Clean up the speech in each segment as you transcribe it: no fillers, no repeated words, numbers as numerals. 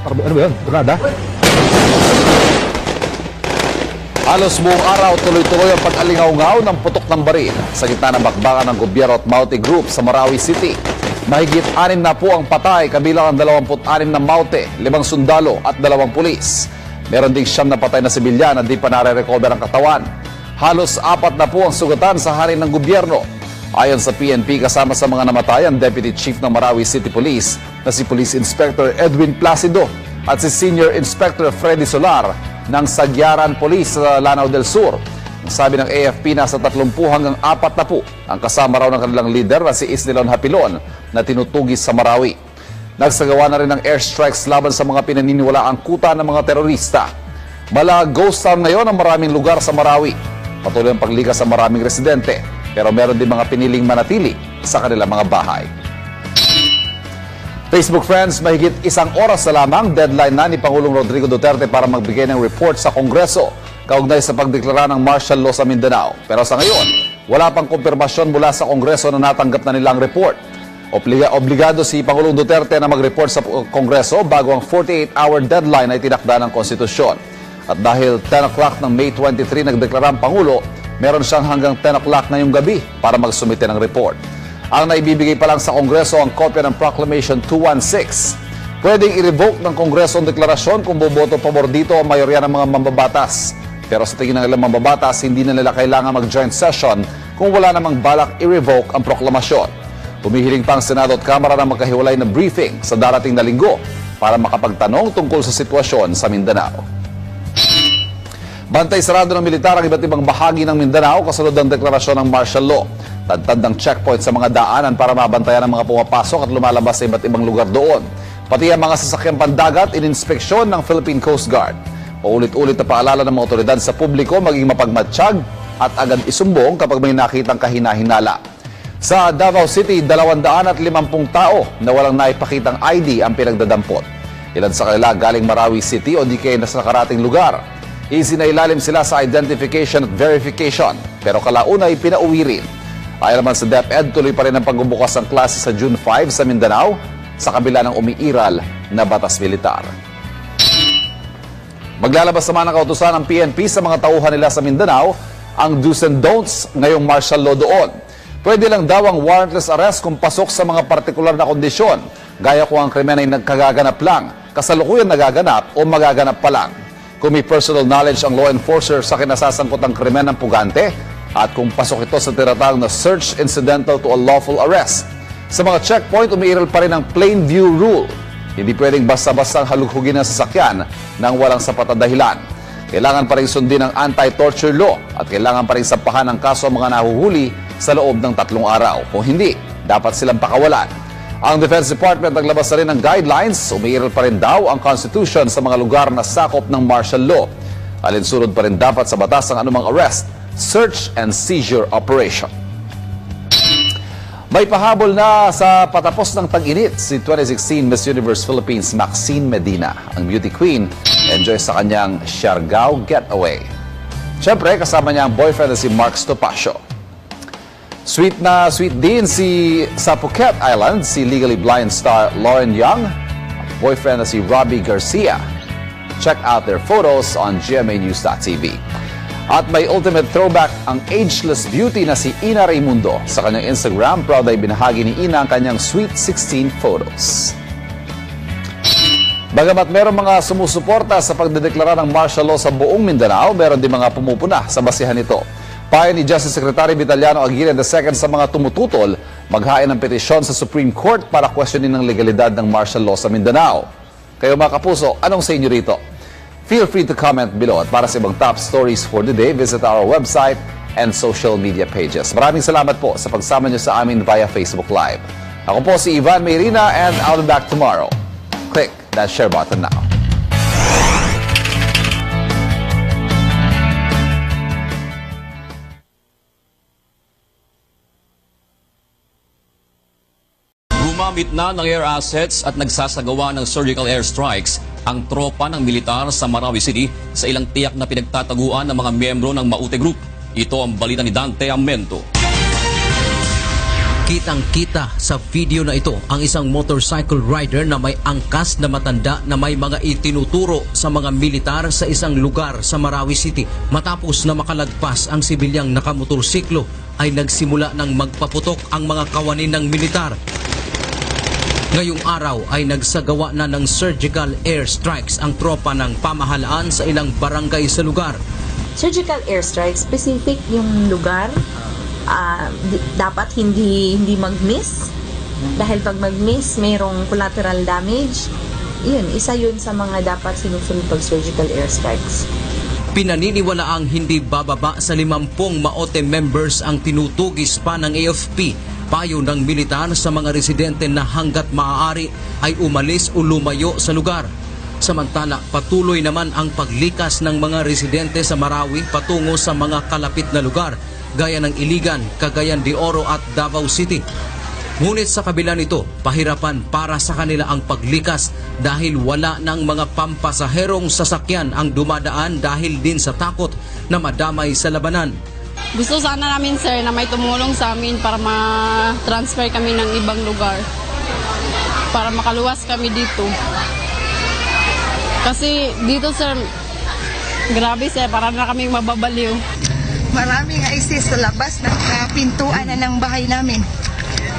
Ano ba yun? Granada? Halos buong araw, tuloy-tuloy ang pag-alingaw-ngaw ng putok ng baril sa gitna ng bakbakan ng gobyerno at Maute Group sa Marawi City. Mahigit 6 na po ang patay, kabilang ang 26 na Maute, 5 sundalo at 2 pulis. Meron ding 9 na patay na sibilyan na di pa nare-recover ang katawan. Halos 4 na po ang sugatan sa hari ng gobyerno. Ayon sa PNP, kasama sa mga namatay ang Deputy Chief ng Marawi City Police na si Police Inspector Edwin Placido at si Senior Inspector Freddy Solar ng Sagyaran Police sa Lanao del Sur. Sabi ng AFP, nasa 30 hanggang 40 ang kasama raw ng kanilang leader na si Isnilon Hapilon na tinutugis sa Marawi. Nagsagawa na rin ng airstrikes laban sa mga pinaniniwalaang kuta ng mga terorista. Mala ghost town ngayon ang maraming lugar sa Marawi. Patuloy ang paglikas sa maraming residente, pero meron din mga piniling manatili sa kanilang mga bahay. Facebook friends, mahigit 1 oras na lamang deadline na ni Pangulong Rodrigo Duterte para magbigay ng report sa Kongreso kaugnay sa pagdeklara ng martial law sa Mindanao. Pero sa ngayon, wala pang kumpirmasyon mula sa Kongreso na natanggap na nilang report. Obligado si Pangulong Duterte na mag-report sa Kongreso bago ang 48-hour deadline ay tinakda ng konstitusyon. At dahil 10 o'clock ng May 23 nagdeklara ang Pangulo, meron siyang hanggang 10 o'clock ngayong gabi para magsumite ng report. Ang naibibigay pa lang sa Kongreso ang kopya ng Proclamation 216. Pwedeng i-revoke ng Kongreso ang deklarasyon kung boboto pabor dito ang mayorya ng mga mambabatas. Pero sa tingin ng ilang mambabatas, hindi na nila kailangan mag-joint session kung wala namang balak i-revoke ang proklamasyon. Humihiling pa ang Senado at Kamara na magkahiwalay na briefing sa darating na linggo para makapagtanong tungkol sa sitwasyon sa Mindanao. Bantay sarado ng militar ang iba't ibang bahagi ng Mindanao kasunod ng deklarasyon ng martial law. Tadtad ng checkpoint sa mga daanan para mabantayan ang mga pumapasok at lumalabas sa iba't ibang lugar doon. Pati ang mga sasakyang pandagat ininspeksyon ng Philippine Coast Guard. Paulit-ulit na paalala ng mga otoridad sa publiko maging mapagmatsyag at agad isumbong kapag may nakitang kahina-hinala. Sa Davao City, 250 tao na walang naipakitang ID ang pinagdadampot. Ilan sa kanila galing Marawi City o di kaya nasa nakarating lugar. Isinailalim sila sa identification at verification pero kalaunay pinauwi rin. Ayon naman sa DepEd, tuloy pa rin ang pagbubukas ng klase sa June 5 sa Mindanao sa kabila ng umiiral na batas militar. Maglalabas naman ang kautusan ng PNP sa mga tauhan nila sa Mindanao ang do's and don'ts ngayong martial law doon. Pwede lang daw ang warrantless arrest kung pasok sa mga partikular na kondisyon, gaya kung ang krimen ay nagkagaganap lang, kasalukuyan nagaganap o magaganap pa lang. Kung may personal knowledge ang law enforcer sa kinasasangkot ng krimen ng pugante, at kung pasok ito sa tinatawag na search incidental to a lawful arrest. Sa mga checkpoint, umiiral pa rin ang plain view rule. Hindi pwedeng basta-bastang halughugin ang sasakyan nang walang sapat na dahilan. Kailangan pa rin sundin ang anti-torture law at kailangan pa rin sampahan ang kaso ang mga nahuhuli sa loob ng 3 araw. Kung hindi, dapat silang pakawalan. Ang Defense Department naglabas na rin ng guidelines. Umiiral pa rin daw ang Constitution sa mga lugar na sakop ng martial law. Alinsunod pa rin dapat sa batas ang anumang arrest, search and seizure operation. May pahabol na sa patapos ng tag-init si 2016 Miss Universe Philippines Maxine Medina. Ang beauty queen enjoy sa kanyang Siargao getaway. Siyempre, kasama niya ang boyfriend na si Mark Stopacio. Sweet na sweet din sa Phuket Island si legally blind star Lauren Young at boyfriend na si Robbie Garcia. Check out their photos on gmanews.tv. At may ultimate throwback ang ageless beauty na si Ina Raimundo. Sa kanyang Instagram, proud ay binahagi ni Ina ang kanyang Sweet 16 photos. Bagamat meron mga sumusuporta sa pagdedeklara ng martial law sa buong Mindanao, meron din mga pumupuna sa basihan nito. Payo ni Justice Secretary Vitaliano Aguirre II sa mga tumututol, maghain ng petisyon sa Supreme Court para questionin ang legalidad ng martial law sa Mindanao. Kayo mga kapuso, anong sa inyo rito? Feel free to comment below at para sa ibang top stories for the day, visit our website and social media pages. Maraming salamat po sa pagsama niyo sa amin via Facebook Live. Ako po si Ivan Mayrina and I'll be back tomorrow. Click that share button now. Gumamit na ng air assets at nagsasagawa ng surgical airstrikes ang tropa ng militar sa Marawi City sa ilang tiyak na pinagtataguan ng mga miyembro ng Maute Group. Ito ang balita ni Dante Amento. Kitang-kita sa video na ito ang isang motorcycle rider na may angkas na matanda na may mga itinuturo sa mga militar sa isang lugar sa Marawi City. Matapos na makalagpas ang sibilyang nakamotorsiklo ay nagsimula ng magpaputok ang mga kawani ng militar. Ngayong araw ay nagsagawa na ng surgical airstrikes ang tropa ng pamahalaan sa ilang barangay sa lugar. Surgical airstrike, specific yung lugar. Dapat hindi mag-miss dahil pag mag-miss mayroong collateral damage. Isa yun sa mga dapat sinusunod pag surgical airstrikes. Pinaniniwalaang hindi bababa sa 50 Maute members ang tinutugis pa ng AFP. Payo ng militar sa mga residente na hanggat maaari ay umalis o lumayo sa lugar. Samantala, patuloy naman ang paglikas ng mga residente sa Marawi patungo sa mga kalapit na lugar gaya ng Iligan, Cagayan de Oro at Davao City. Ngunit sa kabila nito, pahirapan para sa kanila ang paglikas dahil wala ng mga pampasaherong sasakyan ang dumadaan dahil din sa takot na madamay sa labanan. Gusto sana namin, sir, na may tumulong sa amin para ma-transfer kami ng ibang lugar. Para makaluwas kami dito. Kasi dito, sir, grabe, sir, para na kami mababaliw. Maraming ISIS sa labas ng pintuan na ng bahay namin.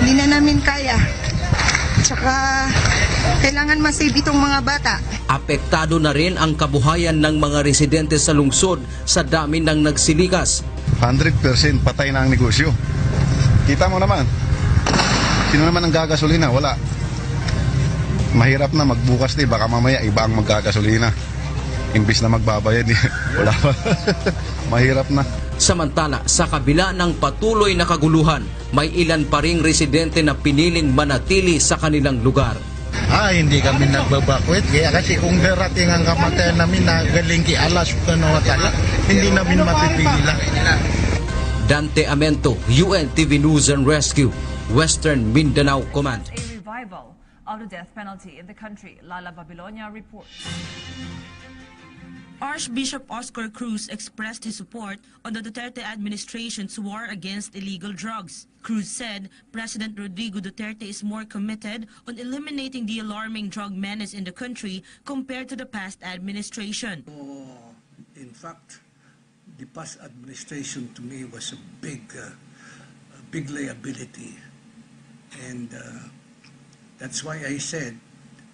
Hindi na namin kaya. Tsaka kailangan masave itong mga bata. Apektado na rin ang kabuhayan ng mga residente sa lungsod sa dami ng nagsilikas. 100% patay na ang negosyo. Kita mo naman. Sino naman ang gagasolina? Wala. Mahirap na magbukas baka mamaya iba ang maggagasolina. Imbis na magbabayad, wala pa. Mahirap na. Samantala, sa kabila ng patuloy na kaguluhan, may ilan pa ring residente na piniling manatili sa kanilang lugar. Hindi kami nagbabakwit. Kaya kasi kung darating ang kamatayan namin na galing ki Allah subhanahu wa ta'ala, hindi namin mapipigilan. Dante Amento, UNTV News and Rescue, Western Mindanao Command. A revival of the death penalty in the country, Lala Babylonia reports. Archbishop Oscar Cruz expressed his support on the Duterte administration's war against illegal drugs. Cruz said President Rodrigo Duterte is more committed on eliminating the alarming drug menace in the country compared to the past administration. In fact, the past administration to me was a big liability. And that's why I said,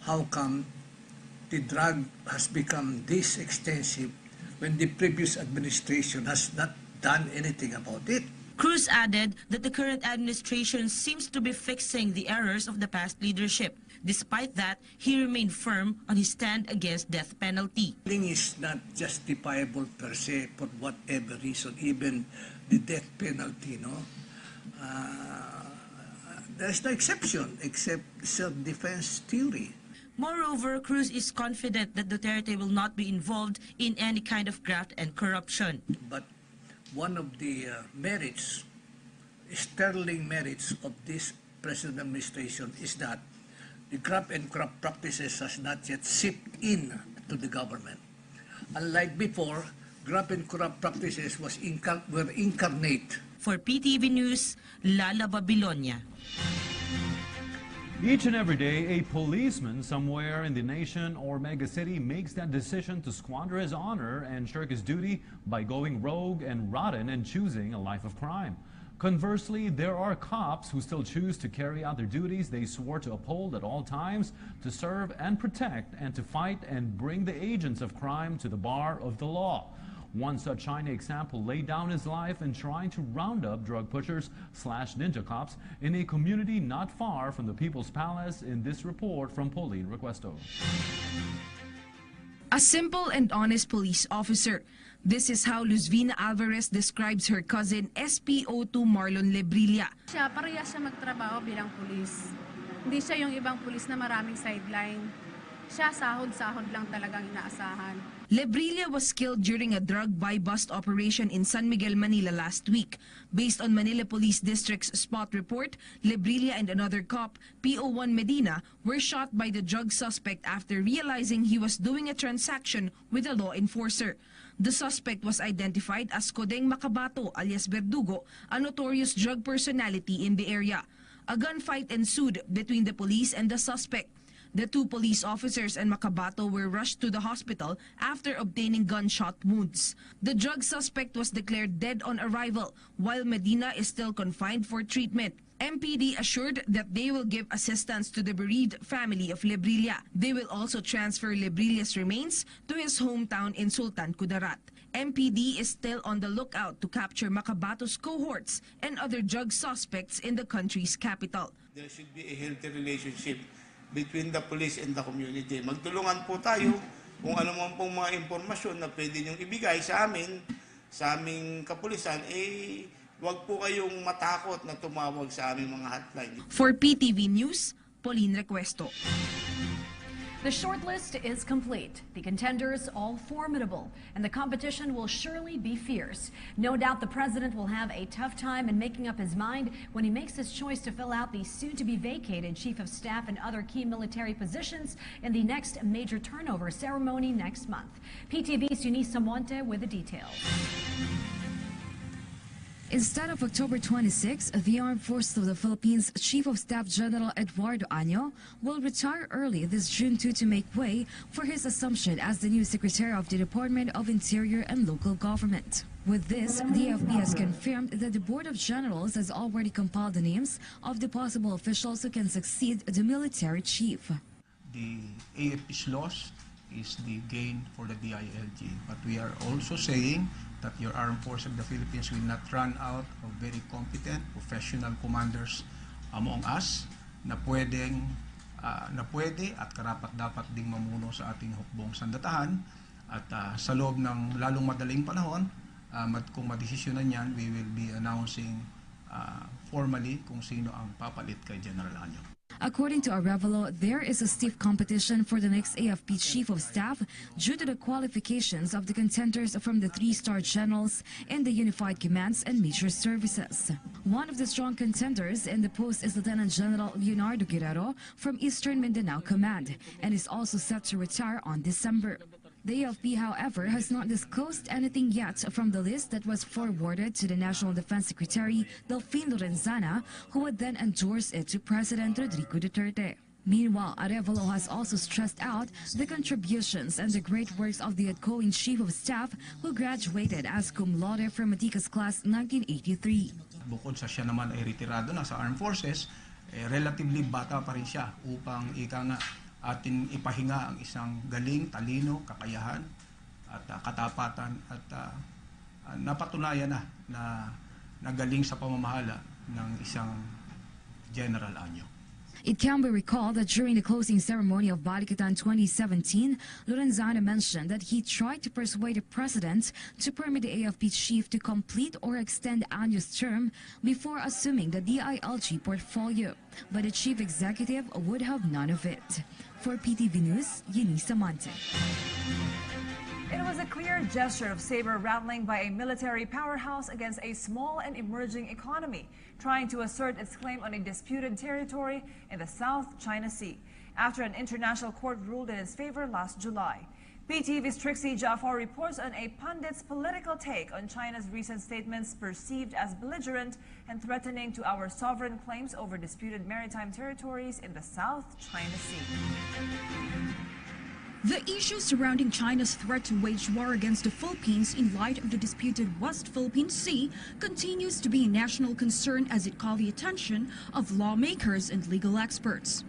how come the drug has become this extensive when the previous administration has not done anything about it? Cruz added that the current administration seems to be fixing the errors of the past leadership. Despite that, he remained firm on his stand against death penalty. Killing is not justifiable per se for whatever reason, even the death penalty, no? There's no exception except self-defense theory. Moreover, Cruz is confident that Duterte will not be involved in any kind of graft and corruption. But one of the sterling merits of this present administration is that the graft and corrupt practices has not yet seeped in to the government. Unlike before, graft and corrupt practices were incarnate. For PTV News, Lala Babylonia. Each and every day, a policeman somewhere in the nation or mega city makes that decision to squander his honor and shirk his duty by going rogue and rotten and choosing a life of crime. Conversely, there are cops who still choose to carry out their duties they swore to uphold at all times, to serve and protect and to fight and bring the agents of crime to the bar of the law. One such shining example laid down his life in trying to round up drug pushers / ninja cops in a community not far from the People's Palace in this report from Pauline Requesto. A simple and honest police officer. This is how Luzvina Alvarez describes her cousin SPO2 Marlon Lebrilla. Parehas siya magtrabaho bilang pulis. Hindi siya yung ibang pulis na maraming sideline. Siya sahod-sahod lang talagang inaasahan. Lebrilla was killed during a drug buy-bust operation in San Miguel, Manila last week. Based on Manila Police District's spot report, Lebrilla and another cop, PO1 Medina, were shot by the drug suspect after realizing he was doing a transaction with a law enforcer. The suspect was identified as Kodeng Makabato alias Verdugo, a notorious drug personality in the area. A gunfight ensued between the police and the suspect. The two police officers and Makabato were rushed to the hospital after obtaining gunshot wounds. The drug suspect was declared dead on arrival, while Medina is still confined for treatment. MPD assured that they will give assistance to the bereaved family of Librilla. They will also transfer Librilla's remains to his hometown in Sultan Kudarat. MPD is still on the lookout to capture Makabato's cohorts and other drug suspects in the country's capital. There should be a healthy relationship between the police and the community. Magtulungan po tayo kung ano man pong mga impormasyon na pwede niyong ibigay sa amin, sa aming kapulisan, huwag po kayong matakot na tumawag sa aming mga hotline. For PTV News, Pauline Recuesto. The shortlist is complete. The contenders all formidable, and the competition will surely be fierce. No doubt the president will have a tough time in making up his mind when he makes his choice to fill out the soon-to-be vacated chief of staff and other key military positions in the next major turnover ceremony next month. PTV's Eunice Maute with the details. Instead of October 26, the Armed Forces of the Philippines Chief of Staff General Eduardo Año will retire early this June 2 to make way for his assumption as the new Secretary of the Department of Interior and Local Government. With this, the AFP has confirmed that the Board of Generals has already compiled the names of the possible officials who can succeed the military chief. The AFP's loss is the gain for the DILG, but we are also saying that your Armed Forces of the Philippines will not run out of very competent, professional commanders among us na pwede at karapat-dapat ding mamuno sa ating hukbong sandatahan. At sa loob ng lalong madaling panahon, kung madesisyonan yan, we will be announcing formally kung sino ang papalit kay General Año. According to Arevalo, there is a stiff competition for the next AFP Chief of Staff due to the qualifications of the contenders from the three-star generals in the Unified Commands and Major Services. One of the strong contenders in the post is Lieutenant General Leonardo Guerrero from Eastern Mindanao Command and is also set to retire on December. The AFP, however, has not disclosed anything yet from the list that was forwarded to the National Defense Secretary Delfin Lorenzana, who would then endorse it to President Rodrigo Duterte. Meanwhile, Arevalo has also stressed out the contributions and the great works of the outgoing Chief of Staff who graduated as cum laude from Matika's class 1983. Bukod sa siya naman ay retirado na sa Armed Forces, relatively bata pa rin siya upang atin ipahinga ang isang galing, talino, kakayahan at katapatan at napatunayan na galing sa pamamahala ng isang General Año. It can be recalled that during the closing ceremony of Balikatan 2017, Lorenzana mentioned that he tried to persuade the president to permit the AFP chief to complete or extend Año's term before assuming the DILG portfolio, but the chief executive would have none of it. For PTV News, Eunice Maute. It was a clear gesture of saber rattling by a military powerhouse against a small and emerging economy, trying to assert its claim on a disputed territory in the South China Sea, after an international court ruled in its favor last July. PTV's Trixie Jafar reports on a pundit's political take on China's recent statements perceived as belligerent and threatening to our sovereign claims over disputed maritime territories in the South China Sea. The issue surrounding China's threat to wage war against the Philippines in light of the disputed West Philippine Sea continues to be a national concern as it called the attention of lawmakers and legal experts.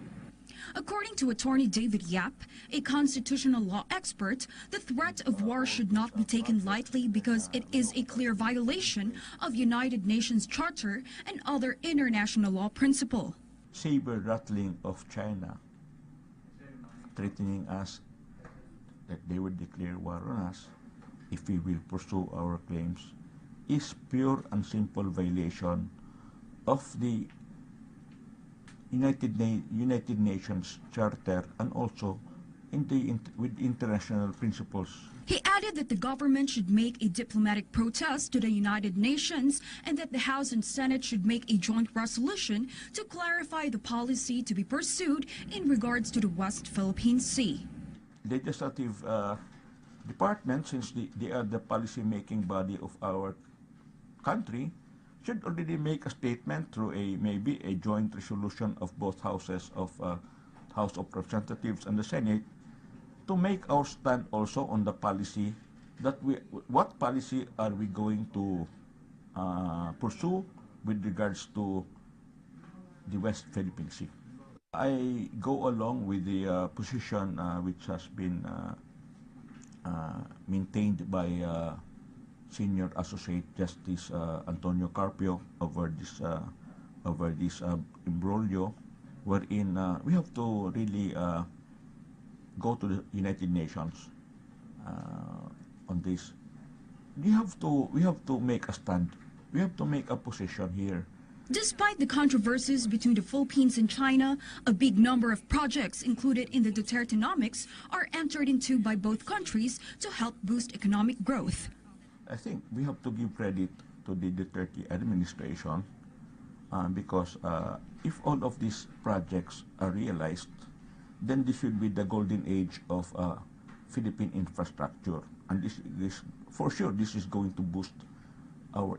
According to attorney David Yap, a constitutional law expert, the threat of war should not be taken lightly because it is a clear violation of United Nations Charter and other international law principle. Saber rattling of China threatening us that they will declare war on us if we will pursue our claims is pure and simple violation of the United Nations Charter and also with international principles. He added that the government should make a diplomatic protest to the United Nations and that the House and Senate should make a joint resolution to clarify the policy to be pursued in regards to the West Philippine Sea. Legislative department, since they are the policy-making body of our country, should already make a statement through maybe a joint resolution of both houses of House of Representatives and the Senate to make our stand also on the policy that what policy are we going to pursue with regards to the West Philippine Sea. I go along with the position which has been maintained by Senior Associate Justice Antonio Carpio over this imbroglio, wherein we have to really go to the United Nations on this. We have to make a stand. We have to make a position here. Despite the controversies between the Philippines and China, a big number of projects included in the Dutertenomics are entered into by both countries to help boost economic growth. I think we have to give credit to the Duterte administration because if all of these projects are realized, then this should be the golden age of Philippine infrastructure. And this for sure, this is going to boost our